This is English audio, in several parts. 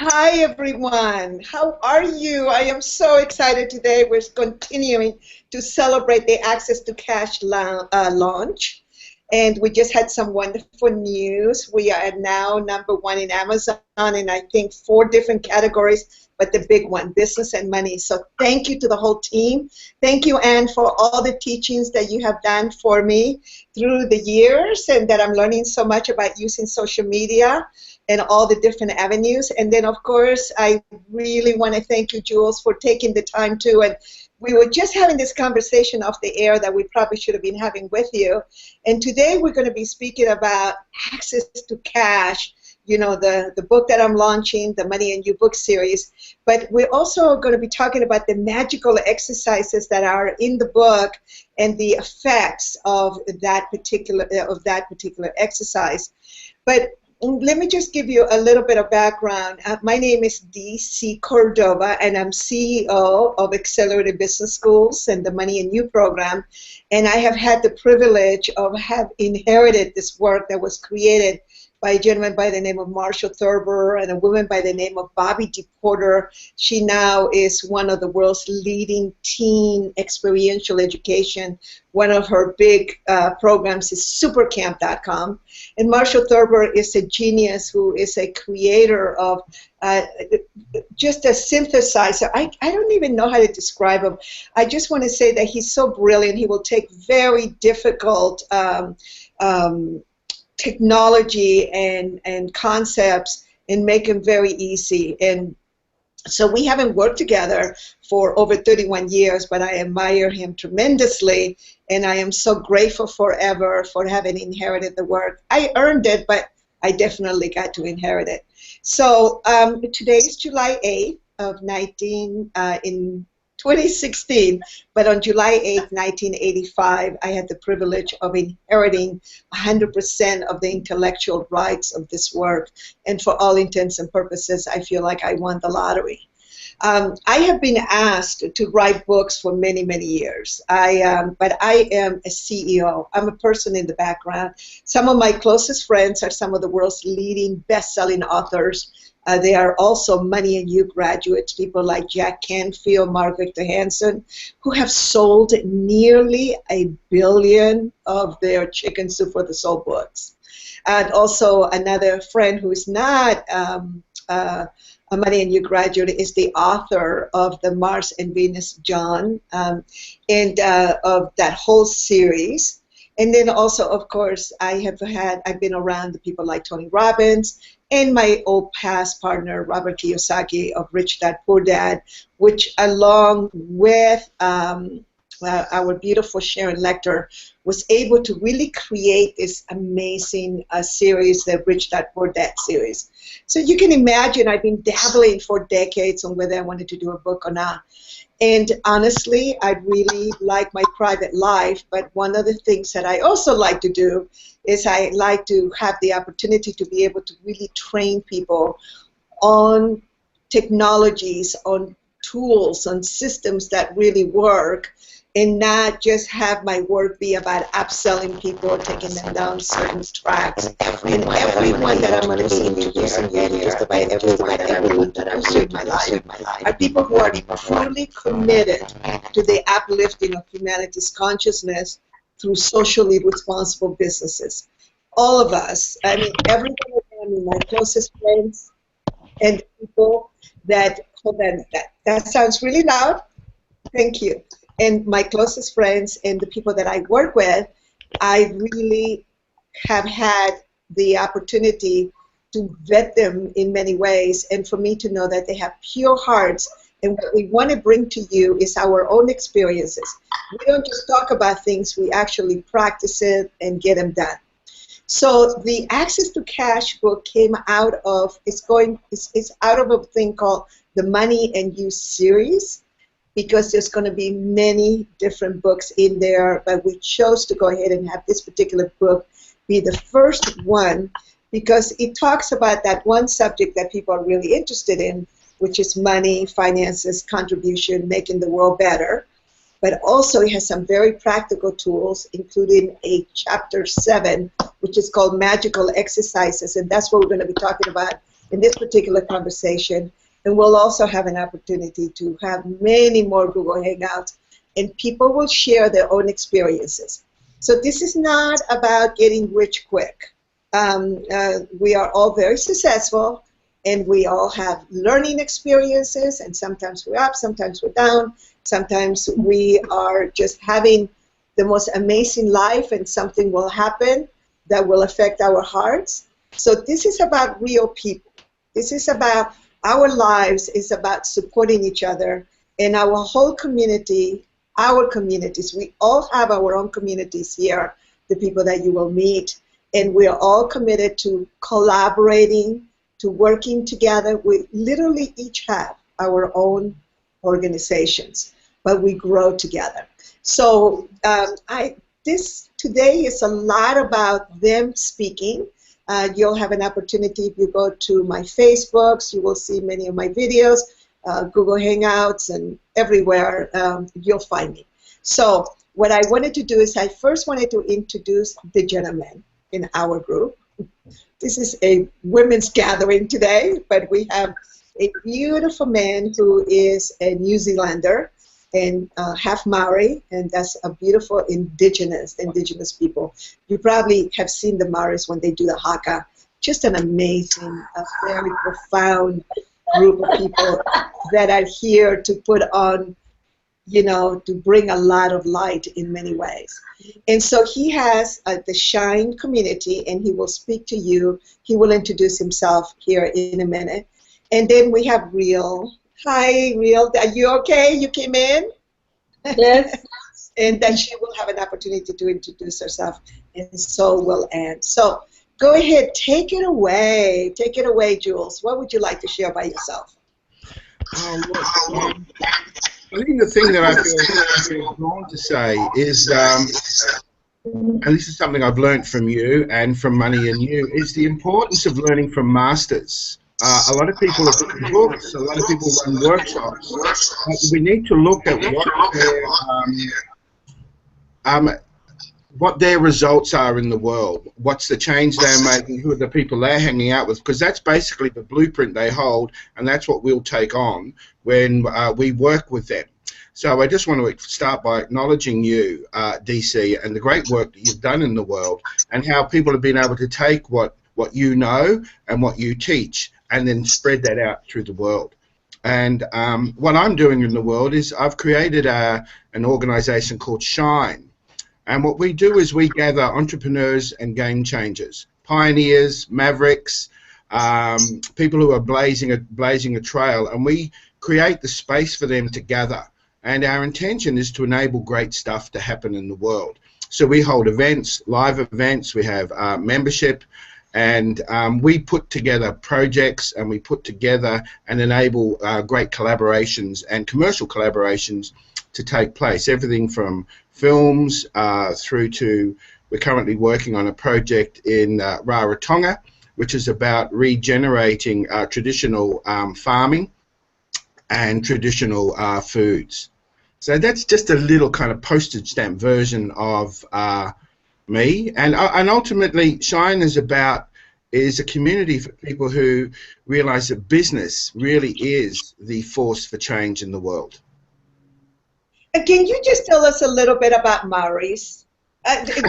Hi, everyone. How are you? I am so excited today. We're continuing to celebrate the Access to Cash launch. And we just had some wonderful news. We are now #1 in Amazon in, I think, 4 different categories, but the big one, business and money. So thank you to the whole team. Thank you, Anne, for all the teachings that you have done for me through the years, and that I'm learning so much about using social media and all the different avenues. And then, of course, I really want to thank you, Jules, for taking the time to. And we were just having this conversation off the air that we probably should have been having with you. And today we're going to be speaking about access to cash, the book that I'm launching, the Money and You book series. But we're also going to be talking about the magical exercises that are in the book and the effects of that particular exercise. But let me just give you a little bit of background. My name is DC Cordova, and I'm CEO of Accelerated Business Schools and the Money and You program. And I have had the privilege of have inherited this work that was created by a gentleman by the name of Marshall Thurber and a woman by the name of Bobby DePorter. She now is one of the world's leading teen experiential education. One of her big programs is supercamp.com. And Marshall Thurber is a genius who is a creator of just a synthesizer. I don't even know how to describe him. I just want to say that he's so brilliant. He will take very difficult technology and concepts and make them very easy. And so we haven't worked together for over 31 years, but I admire him tremendously, and I am so grateful forever for having inherited the work. I earned it, but I definitely got to inherit it. So today is July 8th of 2016, but on July 8th, 1985, I had the privilege of inheriting 100% of the intellectual rights of this work, and for all intents and purposes, I feel like I won the lottery. I have been asked to write books for many, many years, but I am a CEO. I'm a person in the background. Some of my closest friends are some of the world's leading best-selling authors. They are also Money and You graduates, people like Jack Canfield, Mark Victor Hansen, who have sold nearly 1 billion of their Chicken Soup for the Soul books. And also another friend who is not a Money and You graduate is the author of the Mars and Venus John and of that whole series. And then also, of course, I've been around the people like Tony Robbins and my old past partner, Robert Kiyosaki of Rich Dad Poor Dad, which along with our beautiful Sharon Lecter, was able to really create this amazing series, the Rich Dad Poor Dad series. So you can imagine I've been dabbling for decades on whether I wanted to do a book or not. And honestly, I really like my private life, but one of the things that I also like to do is I like to have the opportunity to be able to really train people on technologies, on tools, on systems that really work, and not just have my work be about upselling people, taking them down certain tracks. And everyone that I'm introducing here, just about everyone that I've served my life, are people who are truly committed to the uplifting of humanity's consciousness through socially responsible businesses. All of us, I mean, every one of them, my closest friends and people that, hold on, that sounds really loud. Thank you. And my closest friends and the people that I work with, I really have had the opportunity to vet them in many ways, and for me to know that they have pure hearts, and what we want to bring to you is our own experiences. We don't just talk about things, we actually practice it and get them done. So the Access to Cash book came out of, it's out of a thing called the Money and You series, because there's going to be many different books in there, but we chose to go ahead and have this particular book be the first one because it talks about that one subject that people are really interested in, which is money, finances, contribution, making the world better. But also it has some very practical tools, including a chapter 7, which is called Magical Exercises, and that's what we're going to be talking about in this particular conversation. And we'll also have an opportunity to have many more Google Hangouts, and people will share their own experiences. So this is not about getting rich quick. We are all very successful, and we all have learning experiences, and sometimes we're up, sometimes we're down, sometimes we are just having the most amazing life, and something will happen that will affect our hearts. So this is about real people. This is about our lives, is about supporting each other, and our whole community, our communities. We all have our own communities here, the people that you will meet, and we are all committed to collaborating, to working together. We literally each have our own organizations, but we grow together. So this today is a lot about them speaking. You'll have an opportunity if you go to my Facebooks. You will see many of my videos, Google Hangouts, and everywhere you'll find me. So what I wanted to do is I first wanted to introduce the gentlemen in our group. This is a women's gathering today, but we have a beautiful man who is a New Zealander and half Maori, and that's a beautiful indigenous people. You probably have seen the Maoris when they do the haka. Just an amazing, very profound group of people that are here to put on, you know, to bring a lot of light in many ways. And so he has the Shine community, and he will speak to you. He will introduce himself here in a minute. And then we have Real. Hi, Real. Are you okay? You came in? Yes. And then she will have an opportunity to introduce herself, and so will Anne. So go ahead, take it away. Take it away, Jules. What would you like to share by yourself? I think the thing that I feel drawn to say is, and this is something I've learned from you and from Money and You, is the importance of learning from masters. A lot of people have written books, a lot of people run workshops, but we need to look at what their results are in the world, what's the change they're making, who are the people they're hanging out with, because that's basically the blueprint they hold, and that's what we'll take on when we work with them. So I just want to start by acknowledging you, DC, and the great work that you've done in the world, and how people have been able to take what you know and what you teach and then spread that out through the world. And what I'm doing in the world is I've created an organization called Shine. And what we do is we gather entrepreneurs and game changers, pioneers, mavericks, people who are blazing a trail, and we create the space for them to gather. And our intention is to enable great stuff to happen in the world. So we hold events, live events, we have membership, and we put together projects, and we put together and enable great collaborations and commercial collaborations to take place. Everything from films through to, we're currently working on a project in Rarotonga, which is about regenerating traditional farming and traditional foods. So that's just a little kind of postage stamp version of me, and ultimately Shine is a community for people who realize that business really is the force for change in the world. Can you just tell us a little bit about Maoris?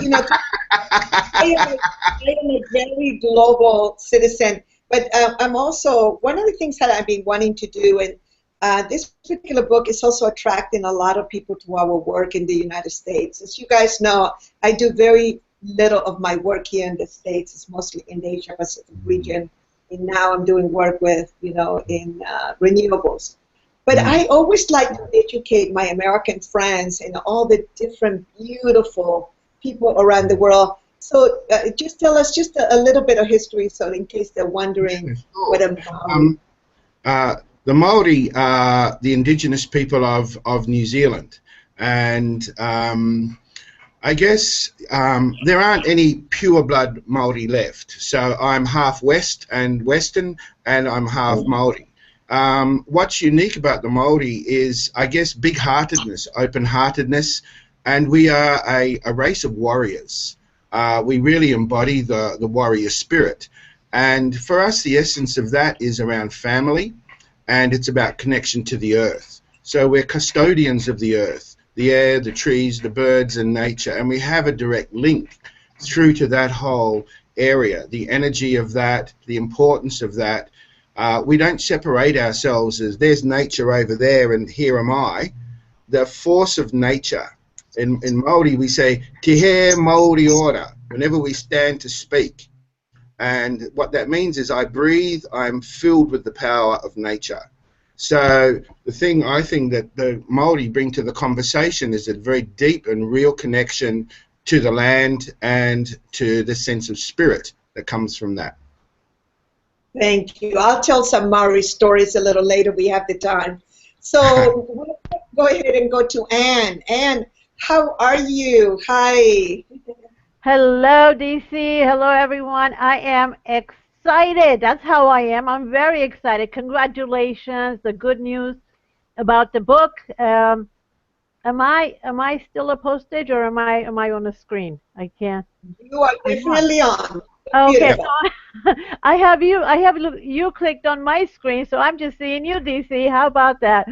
You know, I am a very global citizen, but I'm also, one of the things that I've been wanting to do, and this particular book is also attracting a lot of people to our work in the United States. As you guys know, I do very little of my work here in the States. It's mostly in the Asia Pacific region, and now I'm doing work with, you know, in renewables. But I always like to educate my American friends and all the different beautiful people around the world. So just tell us just a little bit of history, so in case they're wondering what a Maori. The Maori are the indigenous people of New Zealand, and I guess there aren't any pure blood Maori left. So I'm half West and Western, and I'm half Maori. What's unique about the Maori is, I guess, big-heartedness, open-heartedness, and we are a race of warriors. We really embody the warrior spirit. And for us, the essence of that is around family, and it's about connection to the earth. So we're custodians of the earth, the air, the trees, the birds, and nature, and we have a direct link through to that whole area, the energy of that, the importance of that. We don't separate ourselves as there's nature over there and here am I. The force of nature. In Māori we say, te he Māori ora, whenever we stand to speak. And what that means is I breathe, I'm filled with the power of nature. So the thing I think that the Māori bring to the conversation is a very deep and real connection to the land and to the sense of spirit that comes from that. Thank you. I'll tell some Maori stories a little later. We have the time. So we'll go ahead and go to Anne. Anne, how are you? Hi. Hello, DC. Hello, everyone. I am excited. That's how I am. I'm very excited. Congratulations. The good news about the book. Am I still a postage or am I on the screen? I can't. You are definitely on. Okay. I have you clicked on my screen, so I'm just seeing you, DC. How about that?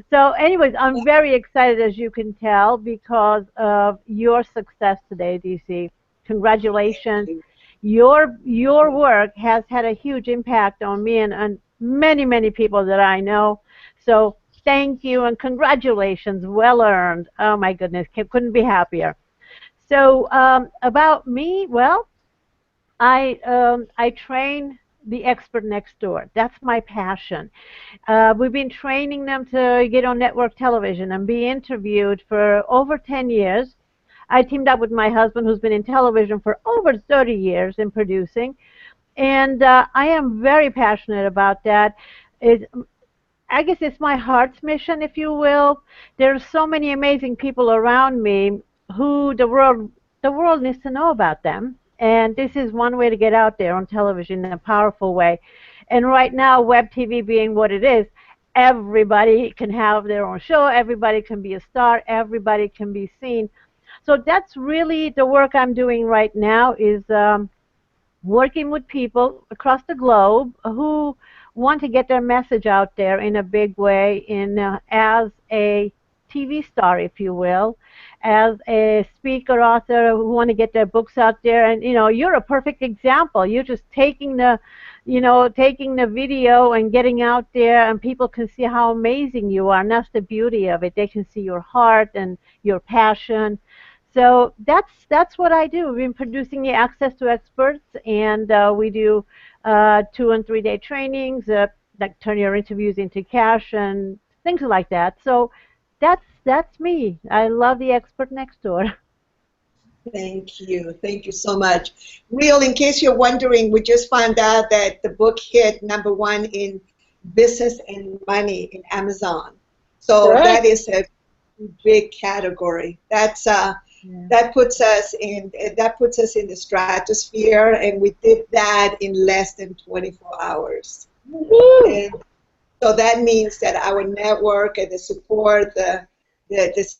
So, anyways, I'm very excited, as you can tell, because of your success today, DC. Congratulations. Your work has had a huge impact on me and many, many people that I know. So thank you and congratulations. Well earned. Oh my goodness, couldn't be happier. So about me, well, I train the expert next door. That's my passion. We've been training them to get on network television and be interviewed for over 10 years. I teamed up with my husband, who's been in television for over 30 years in producing, and I am very passionate about that. I guess it's my heart's mission, if you will. There's so many amazing people around me who the world needs to know about them, and this is one way to get out there on television in a powerful way. And right now, web TV being what it is, everybody can have their own show, everybody can be a star, everybody can be seen. So that's really the work I'm doing right now, is working with people across the globe who want to get their message out there in a big way, as a TV star, if you will, as a speaker, author who want to get their books out there. And you're a perfect example. You're just taking the video and getting out there, and people can see how amazing you are. And that's the beauty of it. They can see your heart and your passion. So that's what I do. We've been producing the Access to Experts, and we do 2 and 3 day trainings that turn your interviews into cash and things like that. So that's me. I love the expert next door. Thank you. Thank you so much. Real, in case you're wondering, we just found out that the book hit #1 in business and money in Amazon. So that is a big category. That puts us in the stratosphere, and we did that in less than 24 hours. And so that means that our network and the support, the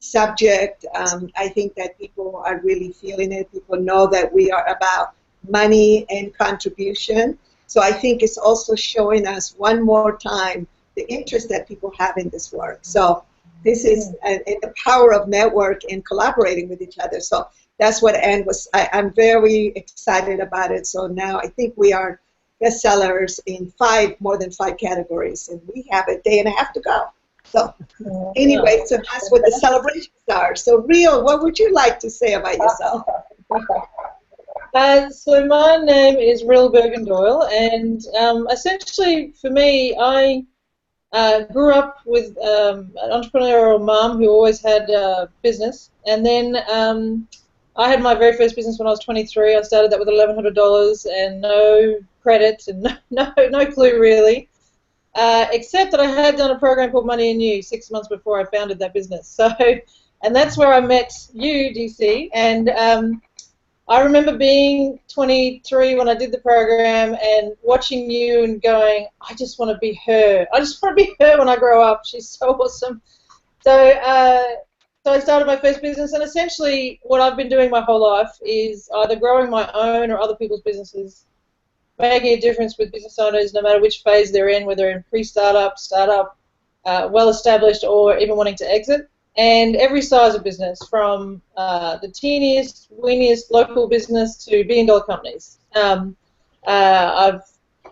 subject, I think that people are really feeling it. People know that we are about money and contribution. So I think it's also showing us one more time the interest that people have in this work. So this is the power of network and collaborating with each other. So that's what Anne was. I'm very excited about it. So now I think we are bestsellers in more than 5 categories, and we have a day and a half to go. So anyway, so that's what the celebrations are. So Real, what would you like to say about yourself? So my name is Real Bergendoyle, and essentially for me, I grew up with an entrepreneurial mum who always had business, and then I had my very first business when I was 23. I started that with $1,100 and no credit and no clue really, except that I had done a program called Money and You 6 months before I founded that business. So, and that's where I met you, DC, and I remember being 23 when I did the program and watching you and going, I just want to be her. I just want to be her when I grow up. She's so awesome. So I started my first business, and essentially what I've been doing my whole life is either growing my own or other people's businesses. making a difference with business owners no matter which phase they're in, whether in pre-startup, startup, well-established, or even wanting to exit. And every size of business, from the teeniest, weeniest local business to billion-dollar companies.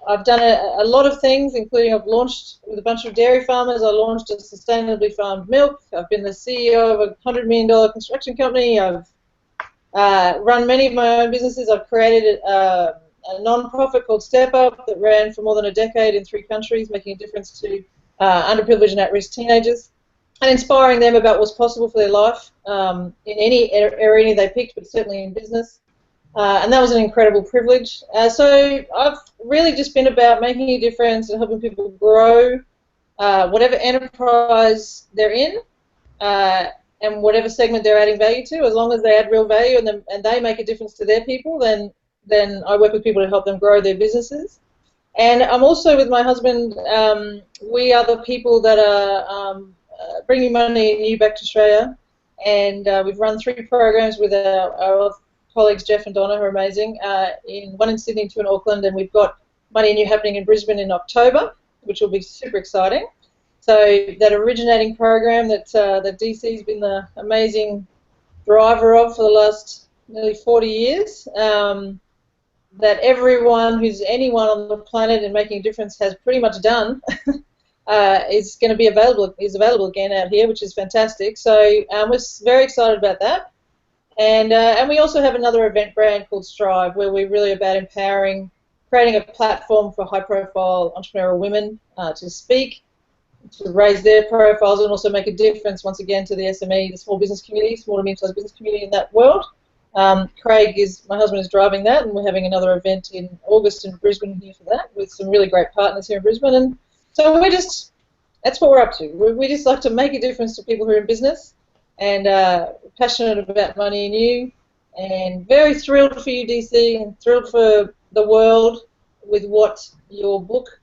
I've done a lot of things, including I've launched with a bunch of dairy farmers. I launched a sustainably farmed milk. I've been the CEO of a $100 million construction company. I've run many of my own businesses. I've created a non-profit called Step Up that ran for more than a decade in 3 countries, making a difference to underprivileged and at-risk teenagers and inspiring them about what's possible for their life in any area they picked, but certainly in business. And that was an incredible privilege. So I've really just been about making a difference and helping people grow whatever enterprise they're in and whatever segment they're adding value to. As long as they add real value and they make a difference to their people, then I work with people to help them grow their businesses. And I'm also, with my husband, we are the people that are bringing money new back to Australia. And we've run 3 programs with our colleagues Jeff and Donna, who are amazing, one in Sydney, 2 in Auckland, and we've got Money New happening in Brisbane in October, which will be super exciting. So that originating program that DC's been the amazing driver of for the last nearly 40 years, that anyone on the planet and making a difference has pretty much done, is going to be available again out here, which is fantastic. So we're very excited about that. And we also have another event brand called Strive, where we're really about empowering, creating a platform for high-profile entrepreneurial women to speak, to raise their profiles, and also make a difference, once again, to the SME, the small business community, small to medium-sized business community in that world. Craig, my husband, is driving that, and we're having another event in August in Brisbane here for that, with some really great partners here in Brisbane. And so that's what we're up to. We just like to make a difference to people who are in business, and passionate about Money and You, and very thrilled for you, DC, and thrilled for the world with what your book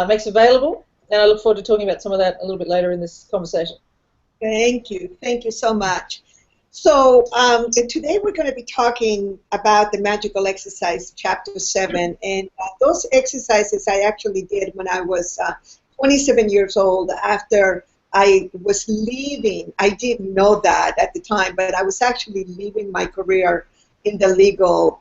makes available. And I look forward to talking about some of that a little bit later in this conversation. Thank you. Thank you so much. So today we're going to be talking about the Magical Exercise, Chapter 7. And those exercises I actually did when I was 27 years old, after I was leaving. I didn't know that at the time, but I was actually leaving my career in the legal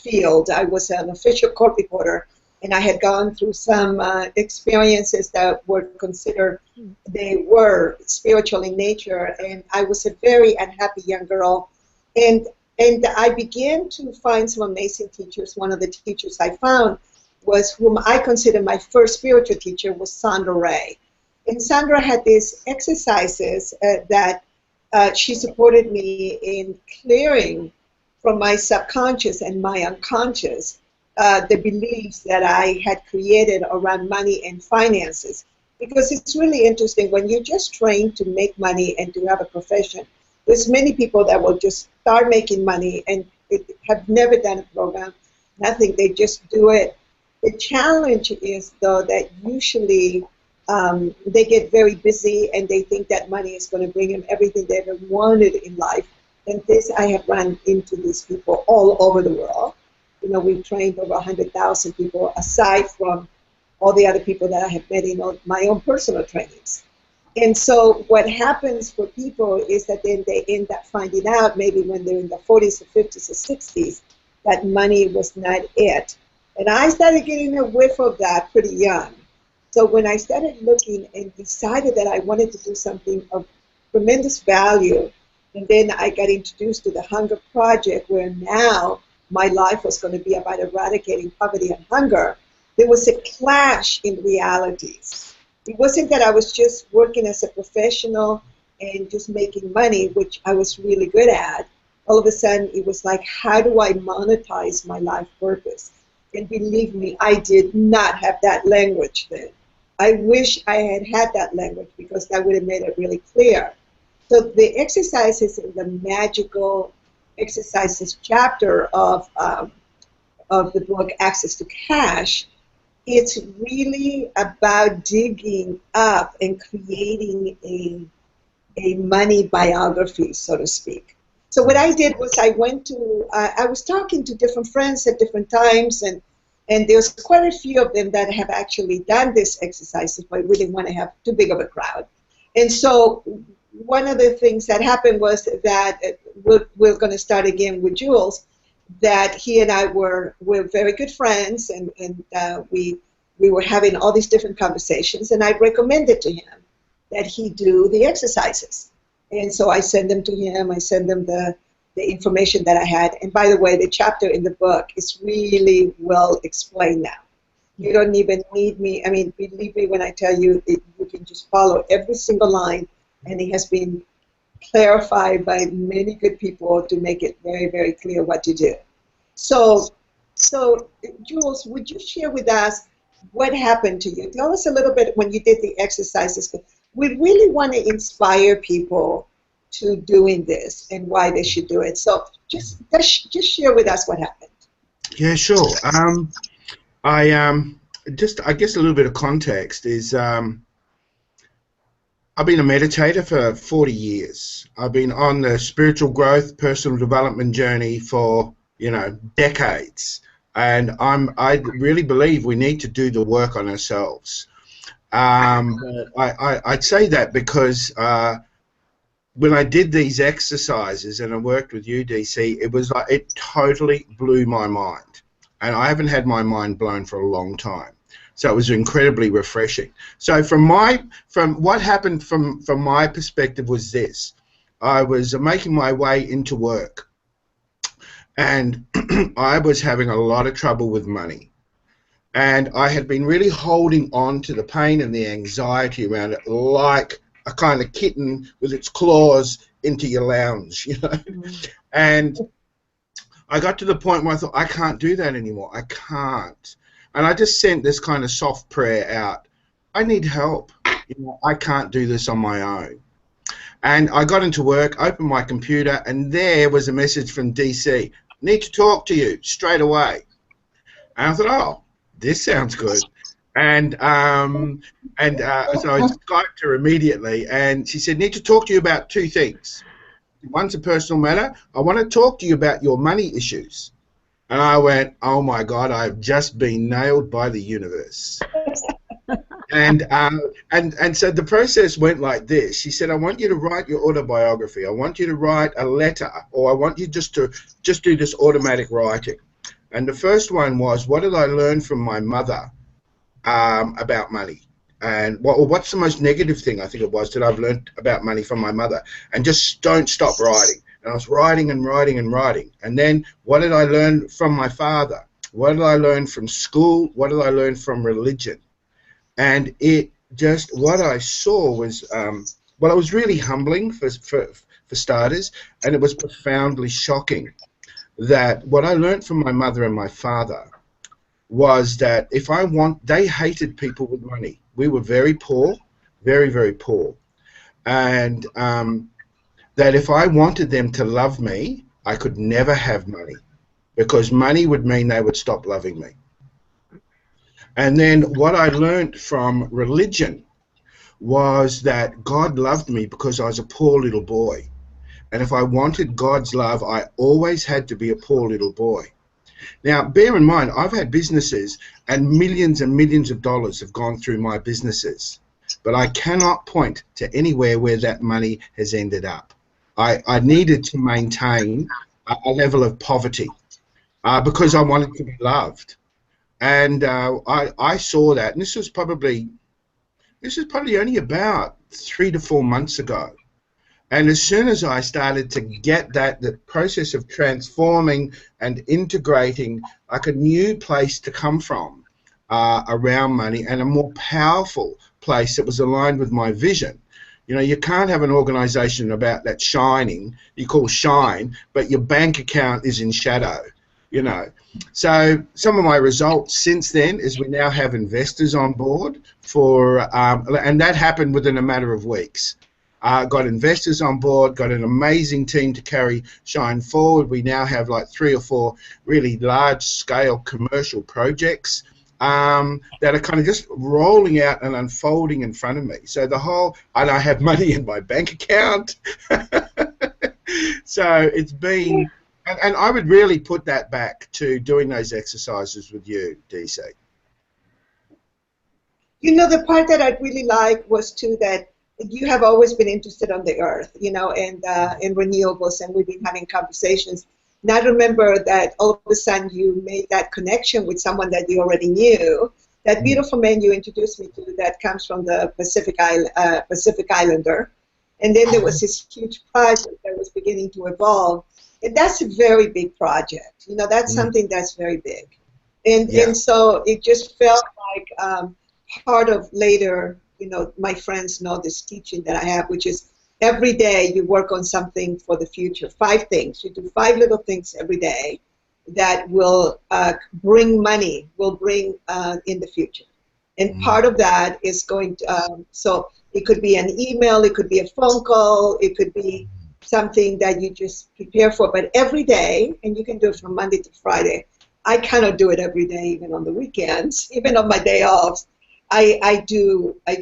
field. I was an official court reporter, and I had gone through some experiences that were considered, they were spiritual in nature, and I was a very unhappy young girl. And I began to find some amazing teachers. One of the teachers I found was, whom I consider my first spiritual teacher, was Sandra Ray. And Sandra had these exercises that she supported me in clearing from my subconscious and my unconscious the beliefs that I had created around money and finances. Because it's really interesting, when you're just trained to make money and to have a profession, there's many people that will just start making money and have never done a program, nothing, they just do it. The challenge is, though, that usually they get very busy and they think that money is going to bring them everything they ever wanted in life. And I have run into these people all over the world. You know, we've trained over 100,000 people, aside from all the other people that I have met in my own personal trainings. And so what happens for people is that then they end up finding out, maybe when they're in the 40s or 50s or 60s, that money was not it. And I started getting a whiff of that pretty young. So when I started looking and decided that I wanted to do something of tremendous value, and then I got introduced to the Hunger Project, where now my life was going to be about eradicating poverty and hunger, there was a clash in realities. It wasn't that I was just working as a professional and just making money, which I was really good at. All of a sudden, it was like, how do I monetize my life purpose? And believe me, I did not have that language then. I wish I had had that language, because that would have made it really clear. So the exercises in the Magical Exercises chapter of the book, Access to Cash, it's really about digging up and creating a money biography, so to speak. So what I did was I was talking to different friends at different times, and And there's quite a few of them that have actually done this exercises, but we didn't want to have too big of a crowd. And so one of the things that happened was that we're going to start again with Jules, that he and I we're very good friends, and we were having all these different conversations, and I recommended to him that he do the exercises. And so I send them to him. I send them the information that I had. And by the way, the chapter in the book is really well explained now. You don't even need me. I mean, believe me when I tell you, you can just follow every single line, and it has been clarified by many good people to make it very, very clear what to do. So Jules, would you share with us what happened to you? Tell us a little bit when you did the exercises. We really want to inspire people to doing this and why they should do it. So just share with us what happened. Yeah, sure. I guess a little bit of context is I've been a meditator for 40 years. I've been on the spiritual growth, personal development journey for, decades. And I really believe we need to do the work on ourselves. I'd say that because when I did these exercises and I worked with you, DC, it was like it totally blew my mind, and I haven't had my mind blown for a long time. So it was incredibly refreshing. So from what happened from my perspective was this: I was making my way into work, and I was having a lot of trouble with money. And I had been really holding on to the pain and the anxiety around it like a kind of kitten with its claws into your lounge, Mm-hmm. And I got to the point where I thought, I can't do that anymore. I can't. And I just sent this kind of soft prayer out. I need help. I can't do this on my own. And I got into work, opened my computer, and there was a message from DC. Need to talk to you straight away. And I thought, oh, this sounds good. And so I Skyped her immediately, and she said, need to talk to you about two things. One's a personal matter. I want to talk to you about your money issues. And I went, oh my God, I've just been nailed by the universe. and so the process went like this. She said, I want you to write your autobiography. I want you to write a letter, or I want you just to do this automatic writing. And the first one was, what did I learn from my mother about money? And what's the most negative thing, I think it was, that I've learned about money from my mother? And just don't stop writing. And I was writing and writing and writing. And then what did I learn from my father? What did I learn from school? What did I learn from religion? And it just, what I saw was, well, it was really humbling for starters, and it was profoundly shocking that what I learned from my mother and my father was that they hated people with money. We were very poor, very, very poor. And that if I wanted them to love me, I could never have money, because money would mean they would stop loving me. And then what I learned from religion was that God loved me because I was a poor little boy. And if I wanted God's love, I always had to be a poor little boy. Now, bear in mind, I've had businesses, and millions of dollars have gone through my businesses. But I cannot point to anywhere where that money has ended up. I needed to maintain a level of poverty because I wanted to be loved. And I saw that, and this was probably only about 3 to 4 months ago. And as soon as I started to get the process of transforming and integrating like a new place to come from around money, and a more powerful place that was aligned with my vision. You can't have an organization about that shining, you call shine, but your bank account is in shadow. So some of my results since then is we now have investors on board and that happened within a matter of weeks. Got investors on board, got an amazing team to carry Shine forward. We now have like 3 or 4 really large-scale commercial projects that are kind of just rolling out and unfolding in front of me. So and I have money in my bank account. So it's been And I would really put that back to doing those exercises with you, DC. You know, the part that I really liked was too that you have always been interested on the earth, you know, and in renewables, and we've been having conversations. And I remember that all of a sudden you made that connection with someone that you already knew. That beautiful man you introduced me to that comes from the Pacific Islander. And then there was this huge project that was beginning to evolve. And that's a very big project. You know, that's something that's very big. And so it just felt like part of later, you know, my friends know this teaching that I have, which is every day you work on something for the future. 5 things. You do 5 little things every day that will bring money, will bring in the future. And part of that is going to, so it could be an email, it could be a phone call, it could be something that you just prepare for. But every day, and you can do it from Monday to Friday. I cannot do it every day, even on the weekends, even on my day off. I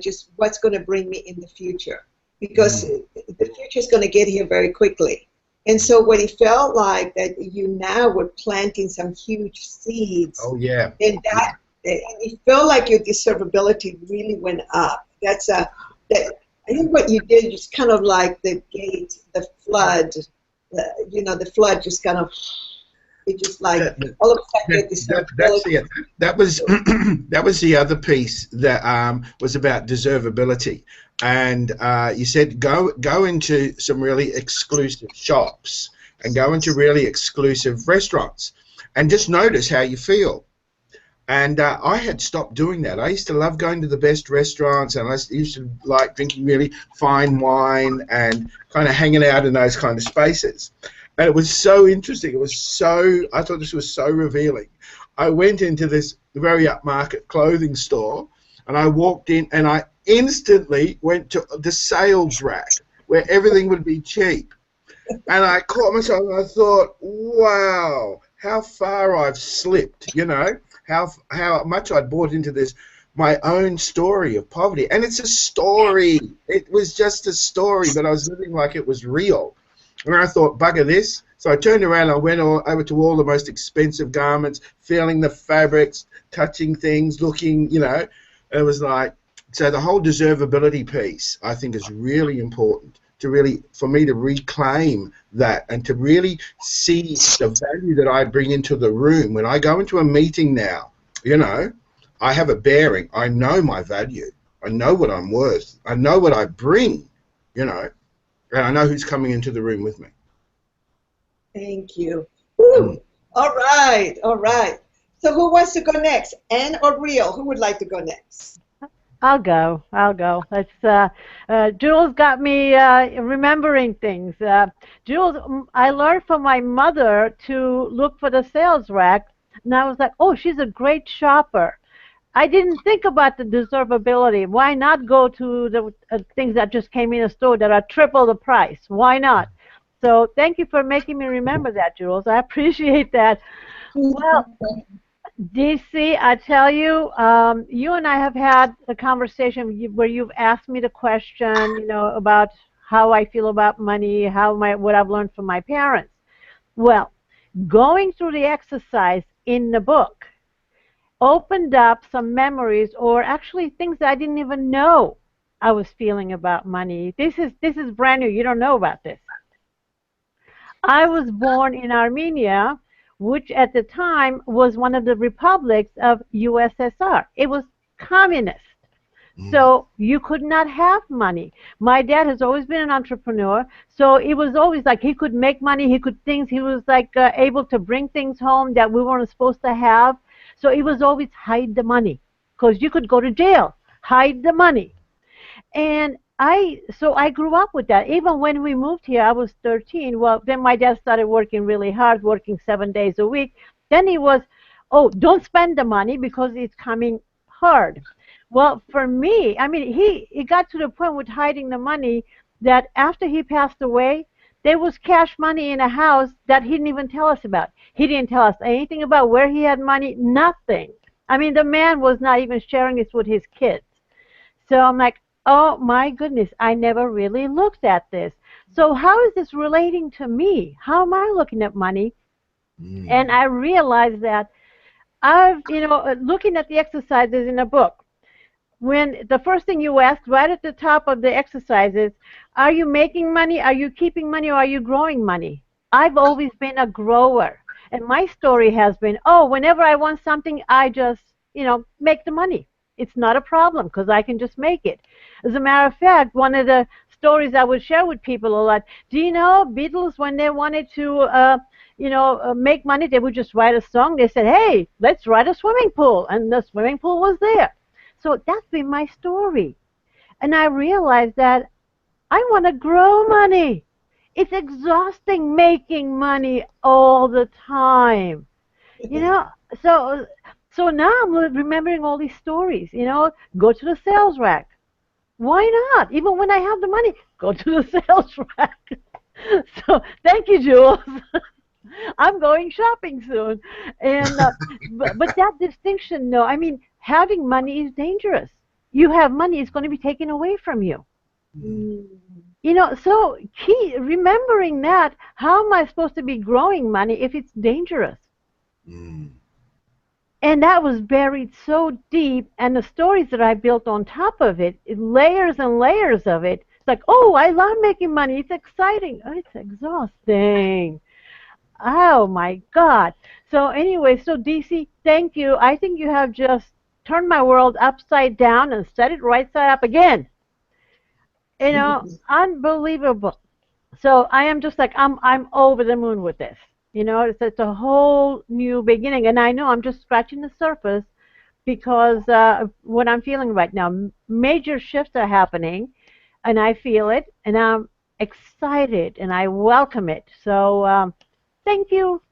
just, what's going to bring me in the future? Because the future is going to get here very quickly. And so what it felt like that you now were planting some huge seeds. Oh, yeah. And that, and it felt like your deservability really went up. That's I think what you did is kind of like the gate, the flood, you know, the flood just kind of, it just like all of a sudden that was that was the other piece that was about deservability, and you said go into some really exclusive shops and go into really exclusive restaurants, and just notice how you feel. And I had stopped doing that. I used to love going to the best restaurants, and I used to like drinking really fine wine and kind of hanging out in those kind of spaces. And it was so interesting. It was so, I thought this was so revealing. I went into this very upmarket clothing store, and I walked in, and I instantly went to the sales rack where everything would be cheap. And I caught myself, and I thought, wow, how far I've slipped, you know, how much I'd bought into this, my own story of poverty. And it's a story. It was just a story, but I was living like it was real. And I thought, bugger this. So I turned around, I went over to all the most expensive garments, feeling the fabrics, touching things, looking, you know. It was like, so the whole deservability piece, I think, is really important to really, for me to reclaim that and to really see the value that I bring into the room. When I go into a meeting now, you know, I have a bearing. I know my value. I know what I'm worth. I know what I bring, you know. And I know who's coming into the room with me. Thank you. Woo. All right, all right. So who wants to go next? Anne or Rio? Who would like to go next? I'll go. It's Jules got me remembering things. Jules, I learned from my mother to look for the sales rack, and I was like, oh, she's a great shopper. I didn't think about the deservability. Why not go to the things that just came in the store that are triple the price? Why not? So thank you for making me remember that, Jules. I appreciate that. Well, DC, I tell you, you and I have had a conversation where you've asked me the question, you know, about how I feel about money, what I've learned from my parents. Well, going through the exercise in the book opened up some memories, or actually things that I didn't even know I was feeling about money. This is brand new. You don't know about this. I was born in Armenia, which at the time was one of the republics of USSR. It was communist. So you could not have money. My dad has always been an entrepreneur, so it was always like he could make money, he was like able to bring things home that we weren't supposed to have. So it was always hide the money, because you could go to jail, hide the money. And so I grew up with that. Even when we moved here, I was 13. Well, then my dad started working really hard, working 7 days a week. Then he was, oh, don't spend the money because it's coming hard. Well, for me, I mean, he got to the point with hiding the money that after he passed away, there was cash money in a house that he didn't even tell us about. He didn't tell us anything about where he had money, nothing. I mean, the man was not even sharing this with his kids. So I'm like, oh, my goodness, I never really looked at this. So how is this relating to me? How am I looking at money? And I realized that looking at the exercises in a book, when the first thing you ask right at the top of the exercises, are you making money, are you keeping money, or are you growing money? I've always been a grower. And my story has been, whenever I want something, I just, make the money. It's not a problem because I can just make it. As a matter of fact, one of the stories I would share with people a lot, do you know Beatles, when they wanted to make money, they would just write a song. They said, hey, let's write a swimming pool. And the swimming pool was there. So that's been my story. And I realized that I want to grow money. It's exhausting making money all the time. So now I'm remembering all these stories, go to the sales rack. Why not? Even when I have the money, go to the sales rack. So thank you, Jules. I'm going shopping soon. And but that distinction, no, I mean, having money is dangerous. You have money, it's going to be taken away from you. So remembering that, how am I supposed to be growing money if it's dangerous? And that was buried so deep, and the stories that I built on top of it, layers and layers of it. It's like, I love making money. It's exciting. Oh, it's exhausting. Oh, my God. So anyway, so DC, thank you. I think you have just turned my world upside down and set it right side up again. Unbelievable. So I am just like, I'm over the moon with this. It's a whole new beginning. And I know I'm just scratching the surface because what I'm feeling right now, major shifts are happening, and I feel it, and I'm excited, and I welcome it. So thank you.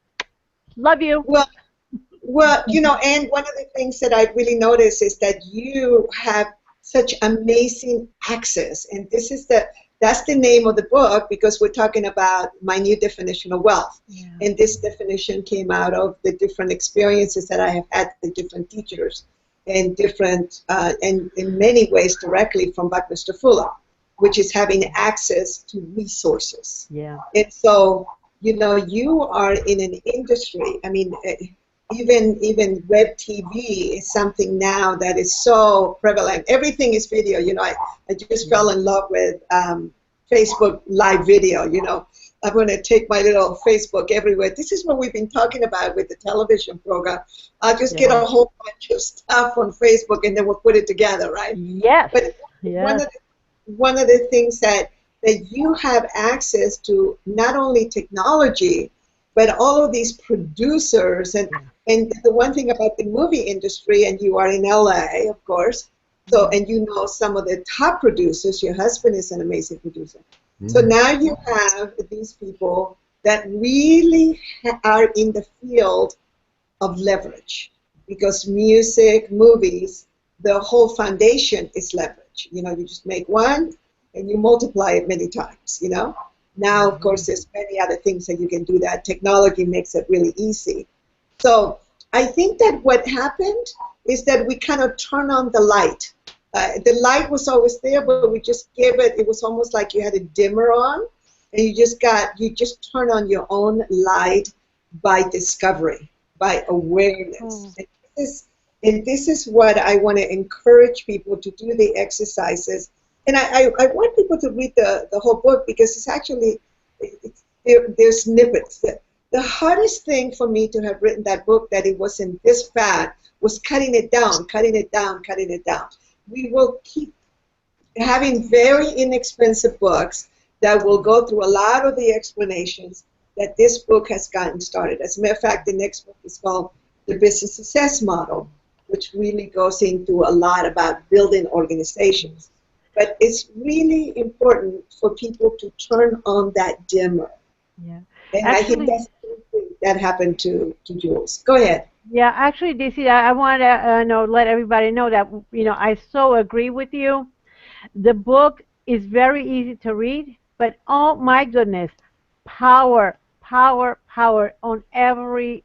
Love you. Well, and one of the things that I really noticed is that you have such amazing access, and that's the name of the book, because we're talking about my new definition of wealth. Yeah. And this definition came out of the different experiences that I have had with different teachers and and in many ways directly from Buckminster Fuller, which is having access to resources. Yeah. And so, you are in an industry, I mean, even web TV is something now that is so prevalent. Everything is video. I just fell in love with Facebook live video. I'm going to take my little Facebook everywhere. This is what we've been talking about with the television program. I'll just get a whole bunch of stuff on Facebook, and then we'll put it together, right? Yes. But one of the things that you have access to, not only technology, but all of these producers, and the one thing about the movie industry, and you are in LA, of course, so, and some of the top producers. Your husband is an amazing producer. So now you have these people that really are in the field of leverage, because music, movies, the whole foundation is leverage. You just make one and you multiply it many times, Now, of course, there's many other things that you can do that. Technology makes it really easy. So I think that what happened is that we kind of turn on the light. The light was always there, but we just gave it was almost like you had a dimmer on, and you just turn on your own light by discovery, by awareness. And this is what I want to encourage people to do, the exercises. And I want people to read the whole book, because it's actually, there's snippets. The hardest thing for me to have written that book, that it wasn't this fat, was cutting it down. We will keep having very inexpensive books that will go through a lot of the explanations that this book has gotten started. As a matter of fact, the next book is called The Business Success Model, which really goes into a lot about building organizations. But it's really important for people to turn on that dimmer. Yeah. And I think that's something that happened to Jules. Go ahead. Yeah, actually, DC, I want to let everybody know that, I so agree with you. The book is very easy to read, but oh my goodness, power on every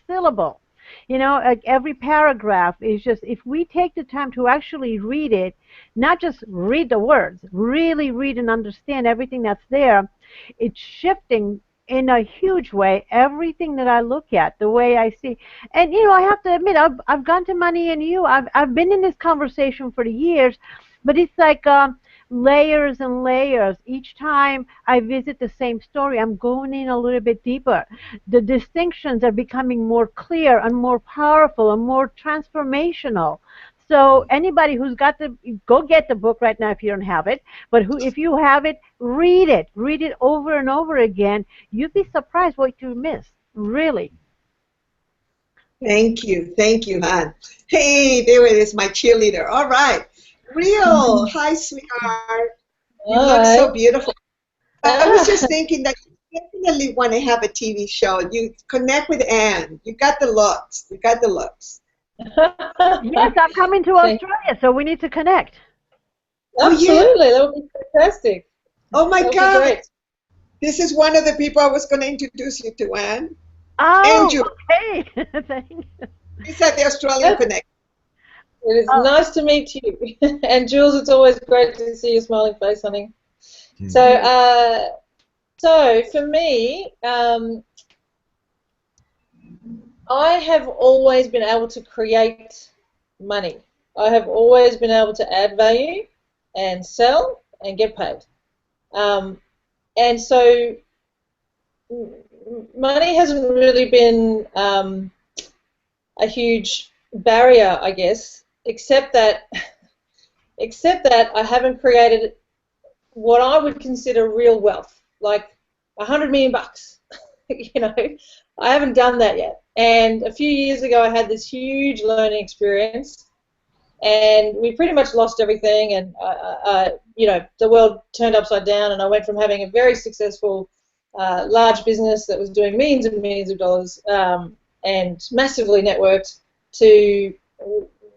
syllable. You know, like every paragraph is just, if we take the time to actually read it, not just read the words, really read and understand everything that's there, it's shifting in a huge way everything that I look at, the way I see. And you know, I have to admit, I've gone to Money and You. I've been in this conversation for the years, but it's like layers and layers. Each time I visit the same story, I'm going in a little bit deeper. The distinctions are becoming more clear and more powerful and more transformational. So anybody who's got the, go get the book right now if you don't have it. But if you have it, read it. Read it over and over again. You'd be surprised what you miss, really. Thank you, Han. Hey, there it is, my cheerleader. All right. Rio, hi, sweetheart. You look so beautiful. I was just thinking that you definitely want to have a TV show. You connect with Anne. You got the looks. You got the looks. Yes, I'm coming to Australia, so we need to connect. Absolutely, that would be fantastic. Oh my God. This is one of the people I was going to introduce you to, Anne. Oh, Andrew. okay. Thank you. He's at the Australian Connect. It is nice to meet you. And Jules, it's always great to see your smiling face, honey. So, so for me, I have always been able to create money. I have always been able to add value and sell and get paid. And so money hasn't really been a huge barrier, I guess, except that I haven't created what I would consider real wealth, like $100 million. You know, I haven't done that yet. And a few years ago, I had this huge learning experience, and we pretty much lost everything. And you know, the world turned upside down, and I went from having a very successful, large business that was doing millions and millions of dollars and massively networked to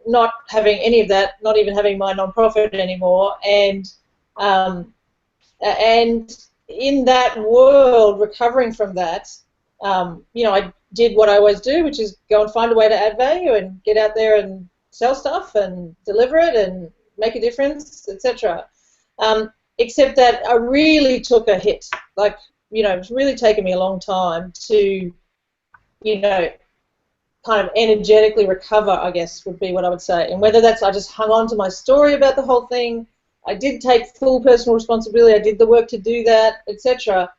not having any of that, not even having my non-profit anymore, and in that world, recovering from that, you know, I did what I always do, which is go and find a way to add value and get out there and sell stuff and deliver it and make a difference, etc. Except that I really took a hit. Like, you know, it's really taken me a long time to, you know, kind of energetically recover, I guess, would be what I would say. And whether that's I just hung on to my story about the whole thing, I did take full personal responsibility, I did the work to do that, etc.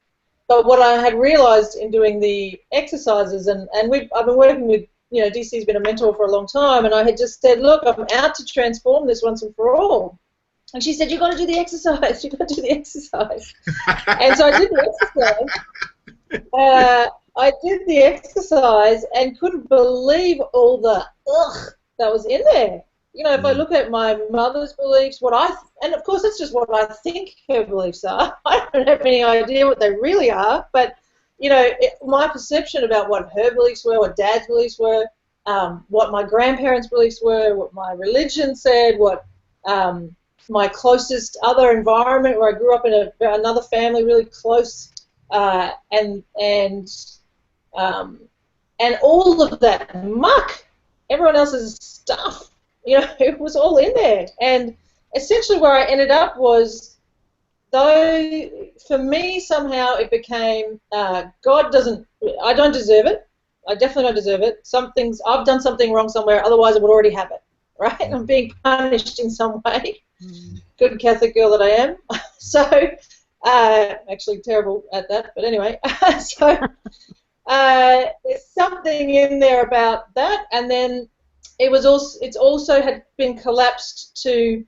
But what I had realized in doing the exercises, and I've been working with, you know, DC's been a mentor for a long time, and I had just said, look, I'm out to transform this once and for all. And she said, you've got to do the exercise, you've got to do the exercise. And so I did the exercise. I did the exercise and couldn't believe all the ugh that was in there. You know, if I look at my mother's beliefs, and of course that's just what I think her beliefs are. I don't have any idea what they really are, but, you know, my perception about what her beliefs were, what Dad's beliefs were, what my grandparents' beliefs were, what my religion said, what my closest other environment where I grew up in another family really close, and all of that muck, everyone else's stuff, you know, it was all in there. And essentially where I ended up was, though for me somehow it became, God doesn't, I don't deserve it. I definitely don't deserve it. Some things, I've done something wrong somewhere, otherwise I would already have it, right? I'm being punished in some way. Good Catholic girl that I am. So, actually terrible at that, but anyway. So, there's something in there about that, and then it's also had been collapsed to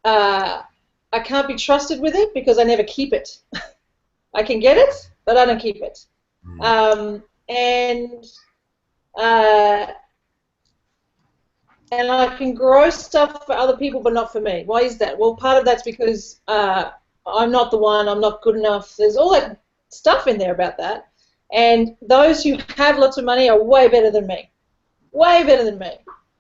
I can't be trusted with it because I never keep it. I can get it, but I don't keep it. And I can grow stuff for other people, but not for me. Why is that? Well, part of that's because I'm not the one, I'm not good enough. There's all that stuff in there about that. And those who have lots of money are way better than me. Way better than me.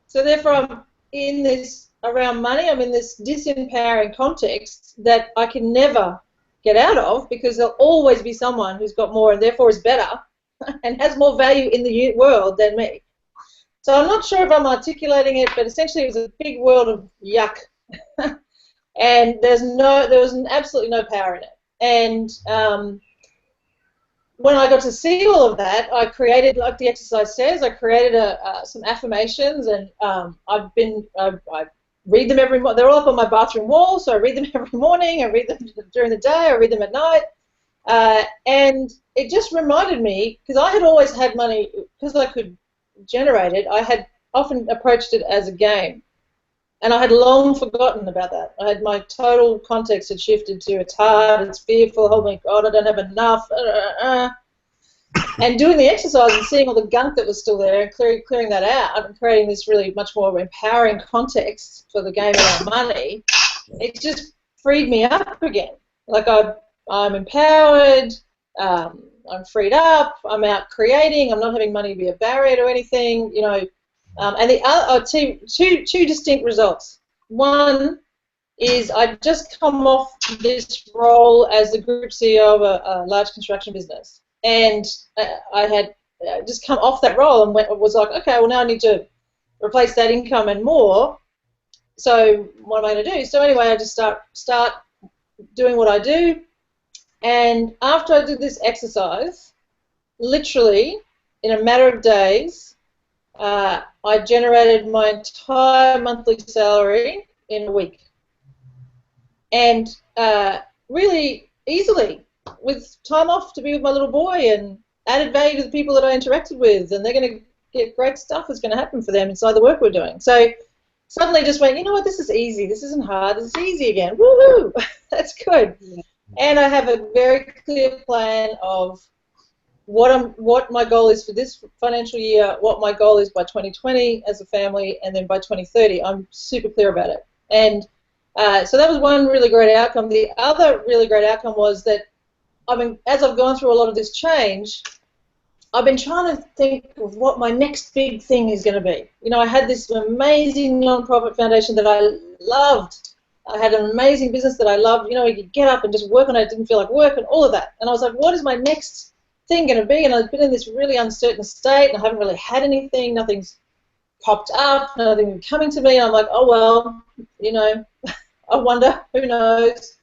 So therefore I'm in this, around money, I'm in this disempowering context that I can never get out of, because there'll always be someone who's got more and therefore is better and has more value in the world than me. So I'm not sure if I'm articulating it, but essentially it was a big world of yuck, and there was absolutely no power in it. And when I got to see all of that, I created, like the exercise says, I created some affirmations, and I read them every morning. They're all up on my bathroom wall, so I read them every morning. I read them during the day. I read them at night. And it just reminded me, because I had always had money, because I could generate it, I had often approached it as a game. And I had long forgotten about that. My total context had shifted to it's hard, it's fearful, oh my God, I don't have enough. And doing the exercise and seeing all the gunk that was still there and clearing that out and creating this really much more empowering context for the game around money, it just freed me up again. Like I'm empowered, I'm freed up, I'm out creating, I'm not having money be a barrier to anything, you know. And the other two distinct results. One is I'd just come off this role as the group CEO of a large construction business, and I had just come off that role and was like, okay, well now I need to replace that income and more. So what am I going to do? So anyway, I just start doing what I do, and after I did this exercise, literally in a matter of days, I generated my entire monthly salary in a week, and really easily, with time off to be with my little boy and added value to the people that I interacted with, and they're going to get great stuff that's going to happen for them inside the work we're doing. So suddenly just went, you know what, this is easy, this isn't hard, this is easy again, woohoo, that's good. Yeah. And I have a very clear plan of what my goal is for this financial year, what my goal is by 2020 as a family, and then by 2030. I'm super clear about it. And so that was one really great outcome. The other really great outcome was that, as I've gone through a lot of this change, I've been trying to think of what my next big thing is going to be. You know, I had this amazing non-profit foundation that I loved. I had an amazing business that I loved. You know, you could get up and just work on it. It didn't feel like work and all of that. And I was like, what is my next thing going to be? And I've been in this really uncertain state, and I haven't really had anything. Nothing's popped up. Nothing's coming to me. And I'm like, oh well, you know, I wonder. Who knows?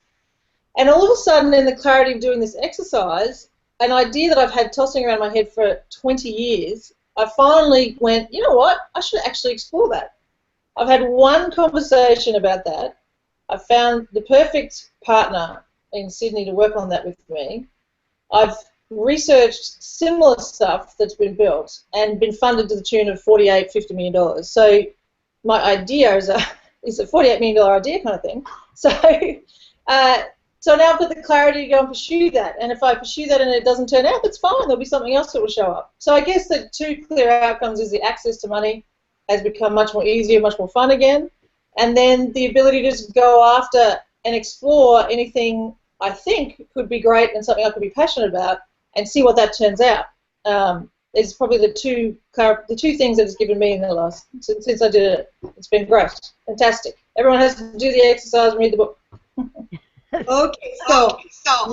And all of a sudden, in the clarity of doing this exercise, an idea that I've had tossing around my head for 20 years, I finally went, you know what? I should actually explore that. I've had one conversation about that. I found the perfect partner in Sydney to work on that with me. I've researched similar stuff that's been built and been funded to the tune of $48–50 million. So my idea is a $48 million idea kind of thing. So so now I've got the clarity to go and pursue that. And if I pursue that and it doesn't turn out, that's fine. There'll be something else that will show up. So I guess the two clear outcomes is the access to money has become much more easier, much more fun again, and then the ability to just go after and explore anything I think could be great and something I could be passionate about, and see what that turns out. Is probably the two things that it's given me in the last since I did it. It's been great, fantastic. Everyone has to do the exercise and read the book. Okay, so can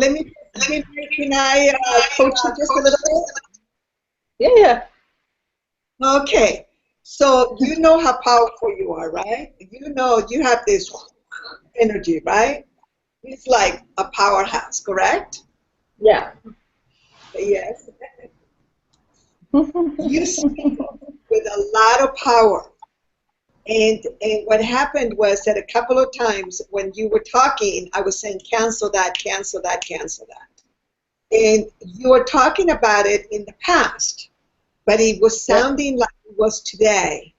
I coach you just a little bit? Yeah. Okay, so you know how powerful you are, right? You know you have this energy, right? It's like a powerhouse, correct? Yeah. Yes. You speak with a lot of power. And what happened was that a couple of times when you were talking, I was saying, cancel that, cancel that, cancel that. And you were talking about it in the past, but it was sounding like it was today.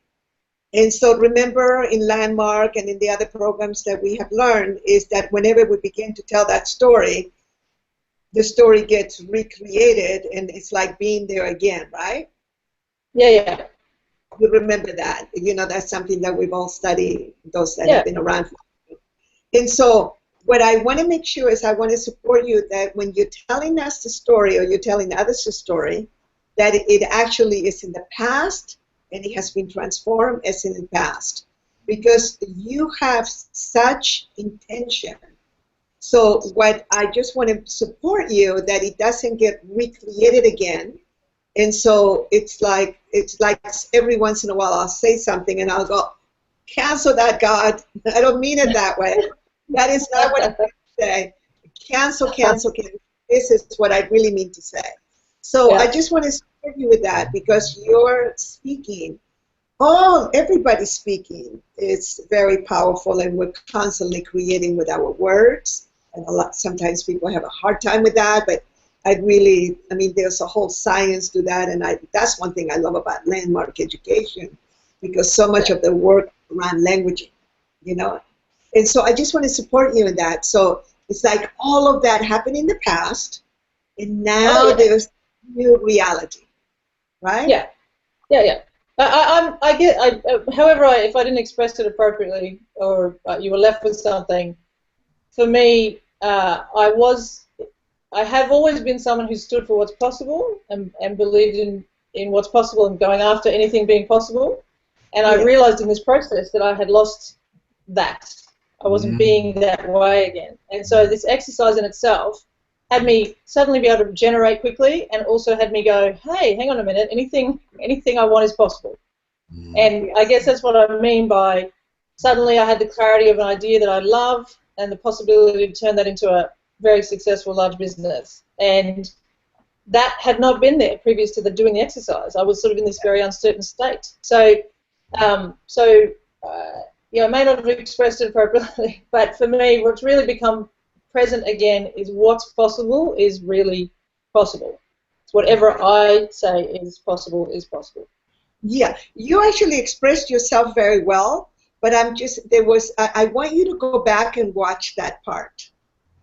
And so remember in Landmark and in the other programs that we have learned is that whenever we begin to tell that story, the story gets recreated, and it's like being there again, right? Yeah. You remember that. You know, that's something that we've all studied, those that have been around. And so what I want to make sure is I want to support you that when you're telling us the story or you're telling others the story, that it actually is in the past and it has been transformed as in the past. Because you have such intention. So what I just want to support you that it doesn't get recreated again, And so it's like every once in a while I'll say something and I'll go, cancel that, God. I don't mean it that way. That is not what I mean to say. Cancel, cancel, cancel. This is what I really mean to say. So I just want to support you with that because you're speaking. Everybody's speaking. It's very powerful, and we're constantly creating with our words. And sometimes people have a hard time with that, but there's a whole science to that, and that's one thing I love about Landmark Education, because so much of the work around languaging, And so I just want to support you in that. So it's like all of that happened in the past, and now there's new reality, right? Yeah. However, if I didn't express it appropriately, or you were left with something, for me, I have always been someone who stood for what's possible and believed in what's possible and going after anything being possible. And I realized in this process that I had lost that. I wasn't being that way again. And so this exercise in itself had me suddenly be able to generate quickly, and also had me go, hey, hang on a minute, anything I want is possible. And I guess that's what I mean by suddenly I had the clarity of an idea that I love and the possibility to turn that into a very successful large business. And that had not been there previous to doing the exercise. I was sort of in this very uncertain state. So, I may not have expressed it appropriately, but for me, what's really become present again is what's possible is really possible. It's whatever I say is possible is possible. Yeah, you actually expressed yourself very well, but I want you to go back and watch that part,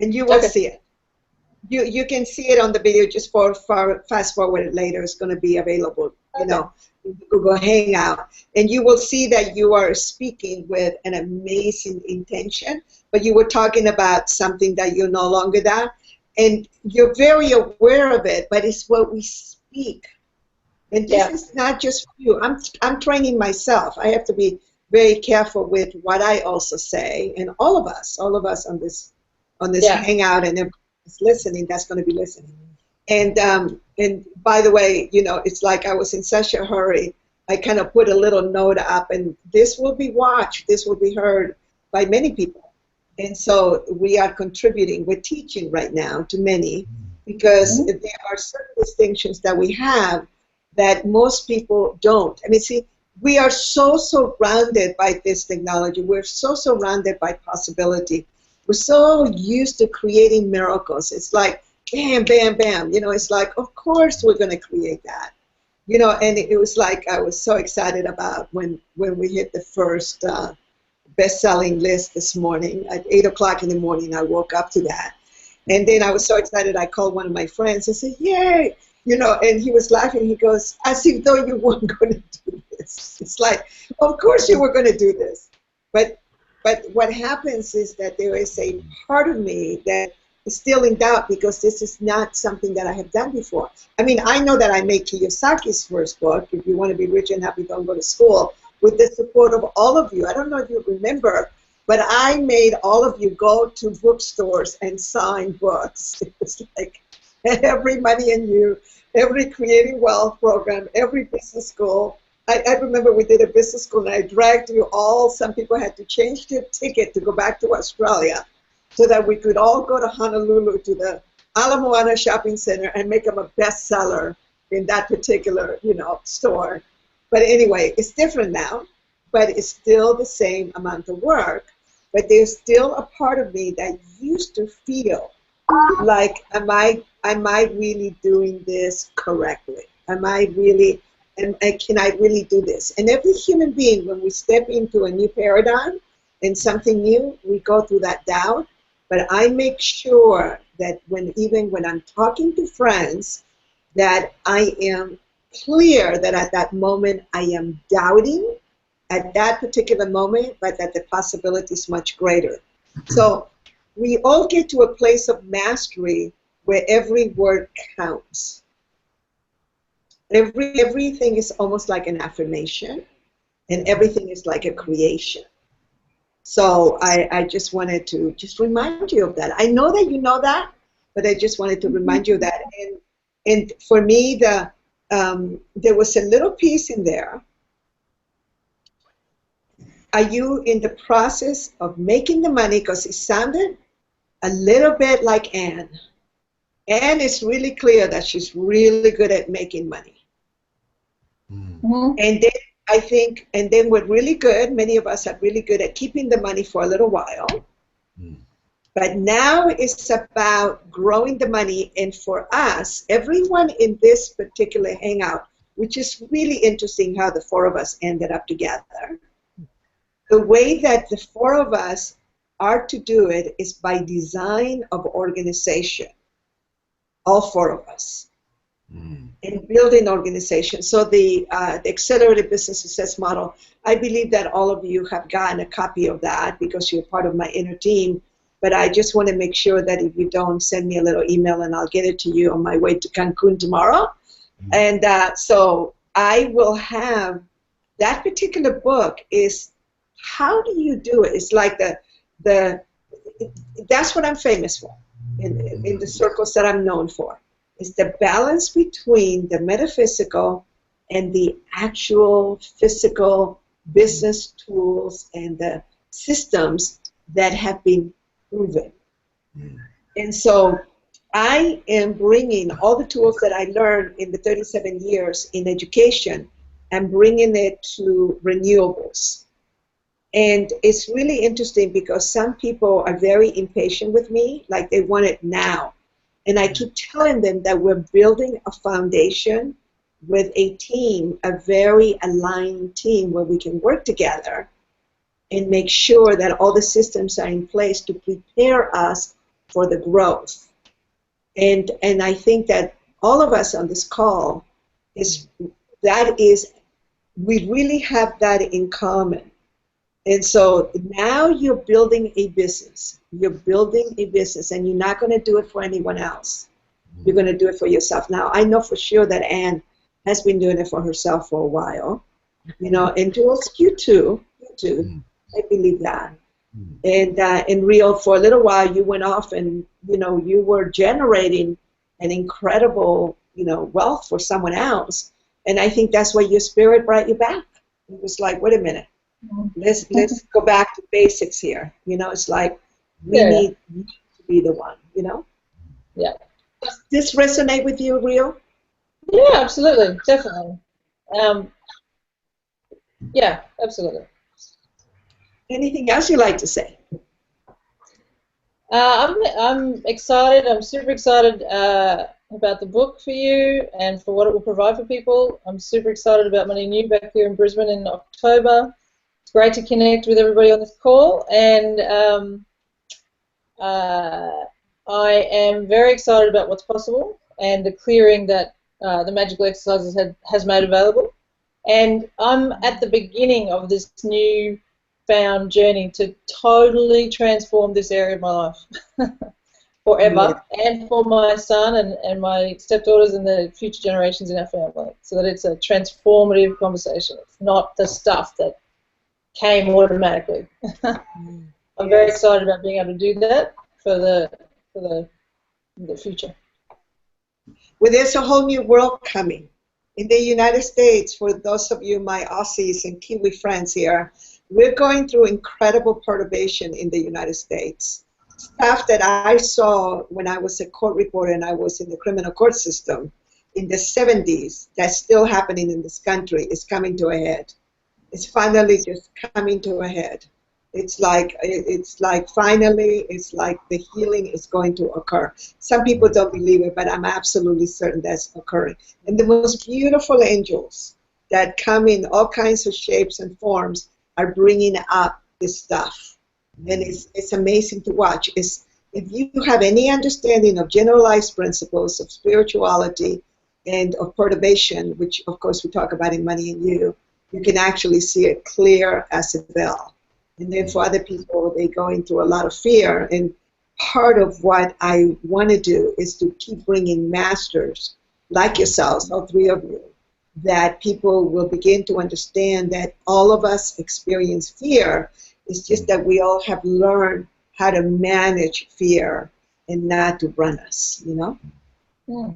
and you will see it. You can see it on the video. Just fast forward it later. It's going to be available, Google Hangout, and you will see that you are speaking with an amazing intention, but you were talking about something that you're no longer that, and you're very aware of it, but it's what we speak. And this is not just for you. I'm training myself. I have to be very careful with what I also say, and all of us on this Hangout, and everyone that's listening, that's going to be listening. And by the way, it's like I was in such a hurry. I kind of put a little note up, and this will be watched. This will be heard by many people. And so we are contributing. We're teaching right now to many, because there are certain distinctions that we have that most people don't. We are so surrounded by this technology. We're so surrounded by possibility. We're so used to creating miracles. It's like, bam, bam, bam. It's like, of course we're going to create that. And it was like I was so excited about when we hit the first best-selling list this morning. At 8 o'clock in the morning, I woke up to that. And then I was so excited, I called one of my friends and said, yay! And he was laughing. He goes, as if though you weren't going to do this. It's like, of course you were going to do this. But what happens is that there is a part of me that is still in doubt, because this is not something that I have done before. I know that I made Kiyosaki's first book, If You Want to Be Rich and Happy, Don't Go to School, with the support of all of you. I don't know if you remember, but I made all of you go to bookstores and sign books. It was like every Money and You, every Creating Wealth program, every business school. I remember we did a business school, and I dragged you all. Some people had to change their ticket to go back to Australia so that we could all go to Honolulu to the Ala Moana Shopping Center and make them a bestseller in that particular, store. But anyway, it's different now, but it's still the same amount of work. But there's still a part of me that used to feel like, am I really doing this correctly? Can I really do this? And every human being, when we step into a new paradigm and something new, we go through that doubt. But I make sure that even when I'm talking to friends, that I am clear that at that moment I am doubting at that particular moment, but that the possibility is much greater. So we all get to a place of mastery where every word counts. Everything is almost like an affirmation, and everything is like a creation. So I just wanted to remind you of that. I know that you know that, but I just wanted to remind you of that. And for me, there was a little piece in there. Are you in the process of making the money? Because it sounded a little bit like Anne. Anne is really clear that she's really good at making money. Mm-hmm. And then I think, and then we're really good, many of us are really good at keeping the money for a little while. But now it's about growing the money. And for us, everyone in this particular hangout, which is really interesting how the four of us ended up together, the way that the four of us are to do it is by design of organization, all four of us, in building organization. So the Accelerated Business Success Model, I believe that all of you have gotten a copy of that because you're part of my inner team. But I just want to make sure that if you don't, send me a little email and I'll get it to you on my way to Cancun tomorrow. And so I will have, that particular book is, how do you do it? It's like that's what I'm famous for in the circles that I'm known for. Is the balance between the metaphysical and the actual physical business tools and the systems that have been proven. And so I am bringing all the tools that I learned in the 37 years in education and bringing it to renewables. And it's really interesting because some people are very impatient with me, like they want it now. And I keep telling them that we're building a foundation with a team, a very aligned team where we can work together and make sure that all the systems are in place to prepare us for the growth. And I think that all of us on this call, we really have that in common. And so now you're building a business. You're building a business, and you're not going to do it for anyone else. You're going to do it for yourself. Now, I know for sure that Anne has been doing it for herself for a while. You know, and Jules, you too. I believe that. And in Rio, for a little while, you went off and, you know, you were generating an incredible, you know, wealth for someone else. And I think that's why your spirit brought you back. It was like, wait a minute. Let's go back to basics here. You know, it's like we need to be the one, you know? Yeah. Does this resonate with you, Rio? Yeah, absolutely. Definitely. Yeah, absolutely. Anything else you'd like to say? I'm excited. I'm super excited about the book for you and for what it will provide for people. I'm super excited about Money New back here in Brisbane in October. It's great to connect with everybody on this call, and I am very excited about what's possible and the clearing that the Magical Exercises has made available. And I'm at the beginning of this new found journey to totally transform this area of my life forever, and for my son and my stepdaughters and the future generations in our family, so that it's a transformative conversation. It's not the stuff that came automatically. I'm very excited about being able to do that for the future. Well, there's a whole new world coming. In the United States, for those of you, my Aussies and Kiwi friends here, we're going through incredible perturbation in the United States. Stuff that I saw when I was a court reporter and I was in the criminal court system in the 70s, that's still happening in this country, is coming to a head. It's finally just coming to a head. It's like finally, it's like the healing is going to occur. Some people don't believe it, but I'm absolutely certain that's occurring. And the most beautiful angels that come in all kinds of shapes and forms are bringing up this stuff. And it's amazing to watch. If you have any understanding of generalized principles of spirituality and of perturbation, which of course we talk about in Money and You can actually see it clear as a bell. And then for other people, they're going through a lot of fear. And part of what I want to do is to keep bringing masters like yourselves, all three of you, that people will begin to understand that all of us experience fear. It's just that we all have learned how to manage fear and not to run us, you know? Yeah.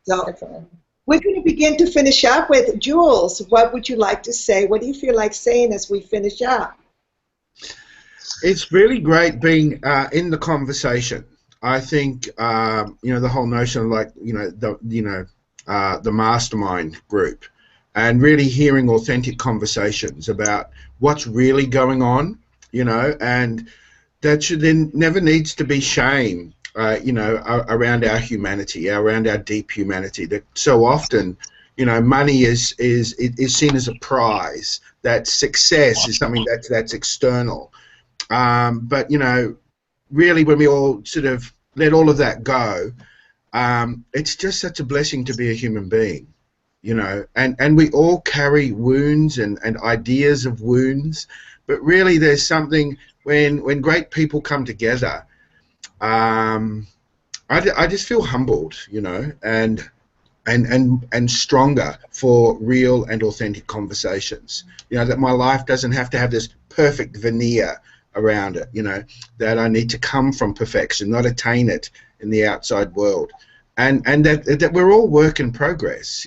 So Definitely. We're going to begin to finish up with Jules. What would you like to say? What do you feel like saying as we finish up? It's really great being in the conversation. I think the whole notion of the mastermind group, and really hearing authentic conversations about what's really going on, and that should then never needs to be shame, around our humanity, around our deep humanity. That so often, money is seen as a prize. That success is something that's external. But really, when we all sort of let all of that go, it's just such a blessing to be a human being, and we all carry wounds and ideas of wounds, but really there's something when great people come together. I just feel humbled, and stronger for real and authentic conversations. That my life doesn't have to have this perfect veneer around it, that I need to come from perfection, not attain it in the outside world, and that we're all work in progress,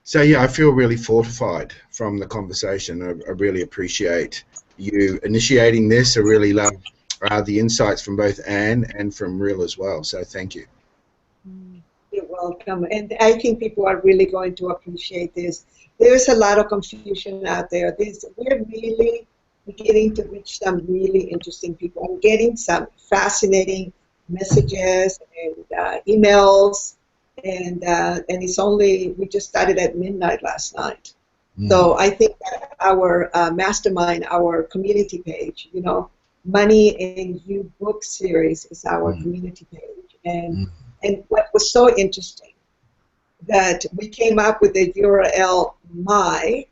So yeah, I feel really fortified from the conversation. I really appreciate you initiating this. I really love the insights from both Anne and from Real as well, so thank you. You're welcome, and I think people are really going to appreciate this. There's a lot of confusion out there. We're really beginning to reach some really interesting people. I'm getting some fascinating messages and emails, and we just started at midnight last night. So I think that our mastermind, our community page, Money and You book series is our community page, and what was so interesting that we came up with the URL MY,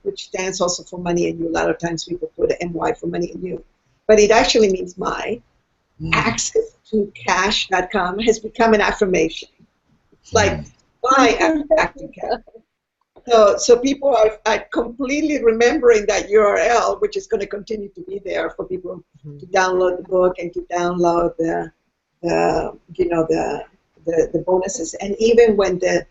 which stands also for Money and You. A lot of times people put MY for Money and You, but it actually means my. Access to cash.com has become an affirmation. It's like my access to cash. So people are completely remembering that URL, which is going to continue to be there for people to download the book and to download the bonuses. And even when the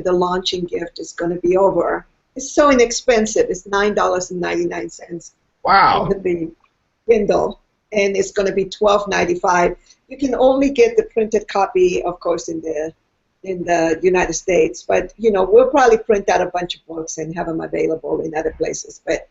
launching gift is going to be over, it's so inexpensive. It's $9.99. Wow. For the Kindle, and it's going to be $12.95. You can only get the printed copy, of course, in the United States, but we'll probably print out a bunch of books and have them available in other places. But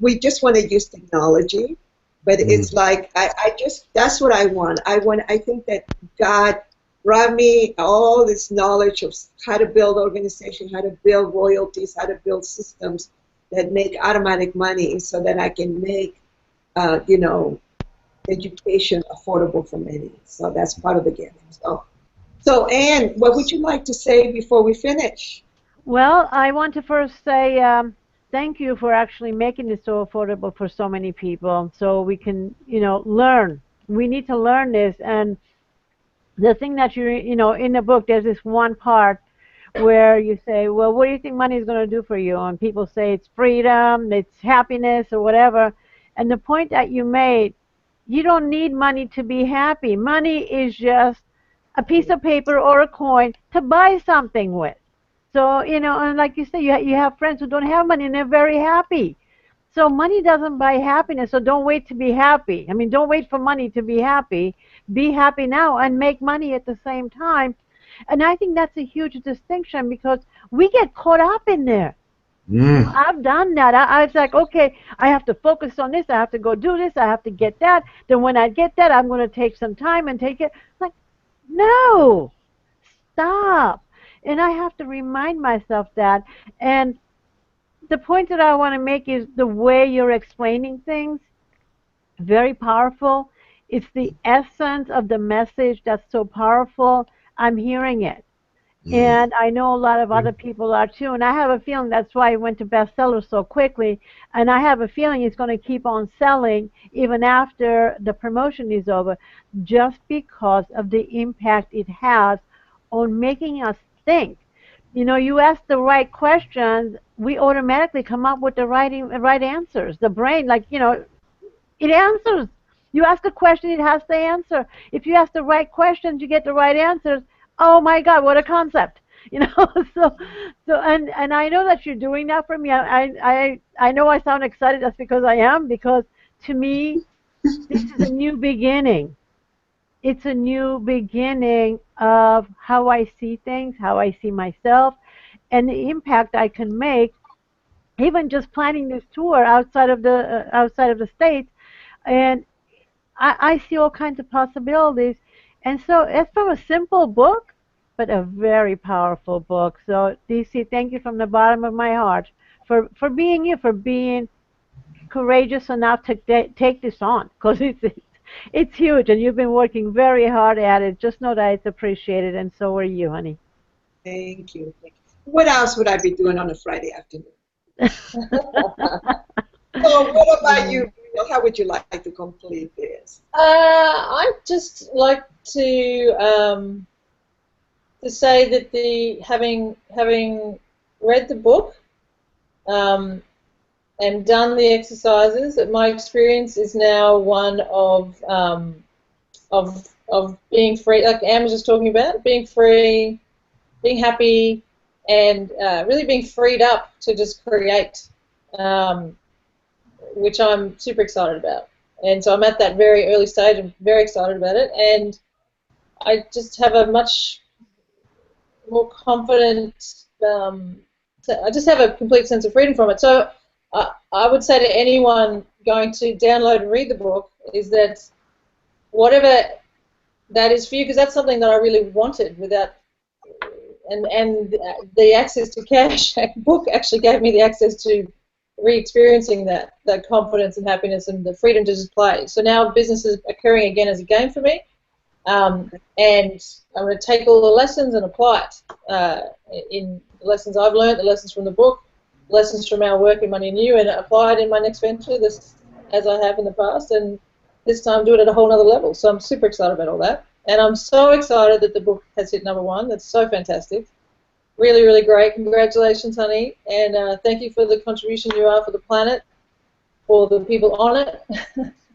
we just want to use technology. But it's like that's what I want. I think that God brought me all this knowledge of how to build organization, how to build royalties, how to build systems that make automatic money, so that I can make education affordable for many. So that's part of the gift. So Anne, what would you like to say before we finish? Well, I want to first say thank you for actually making it so affordable for so many people, so we can, learn. We need to learn this, and the thing that in the book, there's this one part where you say, well, what do you think money is going to do for you? And people say it's freedom, it's happiness, or whatever. And the point that you made, you don't need money to be happy. Money is just a piece of paper or a coin to buy something with. So, and like you say, you have friends who don't have money and they're very happy. So money doesn't buy happiness, so don't wait to be happy. I mean, don't wait for money to be happy. Be happy now and make money at the same time. And I think that's a huge distinction, because we get caught up in there. I've done that. I was like, okay, I have to focus on this. I have to go do this. I have to get that. Then when I get that, I'm going to take some time and take it. Like, no, stop. And I have to remind myself that. And the point that I want to make is the way you're explaining things, very powerful. It's the essence of the message that's so powerful. I'm hearing it. And I know a lot of other people are too. And I have a feeling that's why it went to bestseller so quickly. And I have a feeling it's going to keep on selling even after the promotion is over, just because of the impact it has on making us think. You ask the right questions, we automatically come up with the right answers. The brain, it answers. You ask a question, it has the answer. If you ask the right questions, you get the right answers. Oh my God, what a concept! You know, and I know that you're doing that for me. I know I sound excited. That's because I am. Because to me, this is a new beginning. It's a new beginning of how I see things, how I see myself, and the impact I can make. Even just planning this tour outside of the states, and I see all kinds of possibilities. And so it's from a simple book, but a very powerful book. So DC, thank you from the bottom of my heart for being you, for being courageous enough to take this on, because it's huge, and you've been working very hard at it. Just know that it's appreciated, and so are you, honey. Thank you. Thank you. What else would I be doing on a Friday afternoon? So what about you? How would you like to complete this? I'd just like to say that having read the book and done the exercises, that my experience is now one of being free, like Anne was just talking about, being free, being happy, and really being freed up to just create, which I'm super excited about. And so I'm at that very early stage. I'm very excited about it, and I just have a much more confident. I just have a complete sense of freedom from it. So I would say to anyone going to download and read the book is that whatever that is for you, because that's something that I really wanted without. And the access to cash book actually gave me the access to re-experiencing that confidence and happiness and the freedom to just play. So now business is occurring again as a game for me, and I'm going to take all the lessons and apply it in the lessons I've learned, the lessons from the book, lessons from our work in Money and You, and apply it in my next venture, as I have in the past, and this time do it at a whole other level. So I'm super excited about all that. And I'm so excited that the book has hit #1. That's so fantastic. Really, really great. Congratulations, honey. And thank you for the contribution you are for the planet, for the people on it,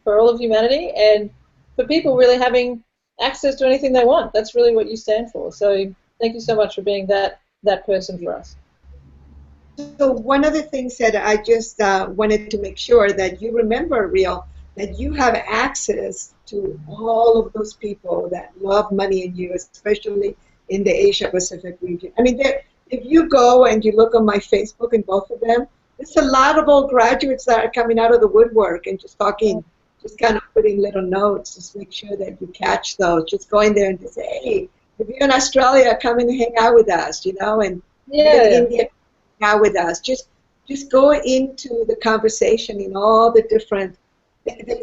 for all of humanity, and for people really having access to anything they want. That's really what you stand for. So thank you so much for being that person for us. So one of the things that I just wanted to make sure that you remember, Real, that you have access to all of those people that love Money and You, especially in the Asia Pacific region. I mean, if you go and you look on my Facebook and both of them, there's a lot of old graduates that are coming out of the woodwork and just talking, just kind of putting little notes, just make sure that you catch those. Just go in there and just say, hey, if you're in Australia, come and hang out with us, you know, and India, hang out with us. Just go into the conversation in all the different.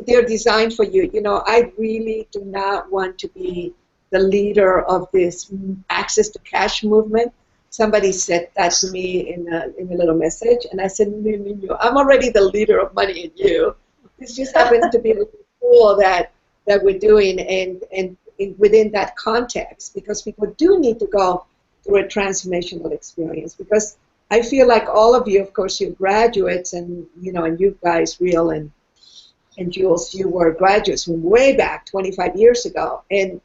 They're designed for you. You know, I really do not want to be the leader of this access to cash movement. Somebody said that to me in a little message, and I said, no, I'm already the leader of Money and You. This just happens to be the tool that we're doing, and within that context, because people do need to go through a transformational experience. Because I feel like all of you, of course, you're graduates, and you know, and you guys, Real and Jules, you were graduates from way back 25 years ago, and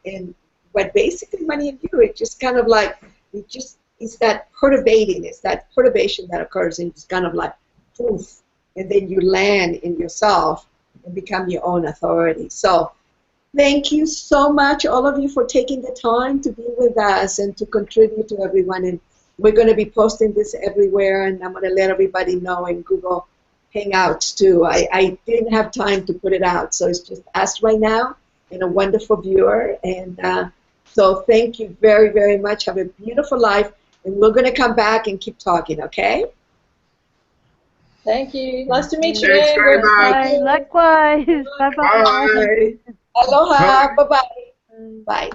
what basically Money and You, it just kind of like, it's that perturbating, it's that perturbation that occurs, and it's kind of like poof, and then you land in yourself and become your own authority. So thank you so much, all of you, for taking the time to be with us and to contribute to everyone. And we're going to be posting this everywhere, and I'm going to let everybody know in Google Hangouts too. I didn't have time to put it out, so it's just us right now and a wonderful viewer. And so thank you very, very much. Have a beautiful life, and we're going to come back and keep talking, okay? Thank you. Nice to meet you. Thanks very much. Likewise. Bye-bye. Bye. Aloha. Bye-bye. Bye.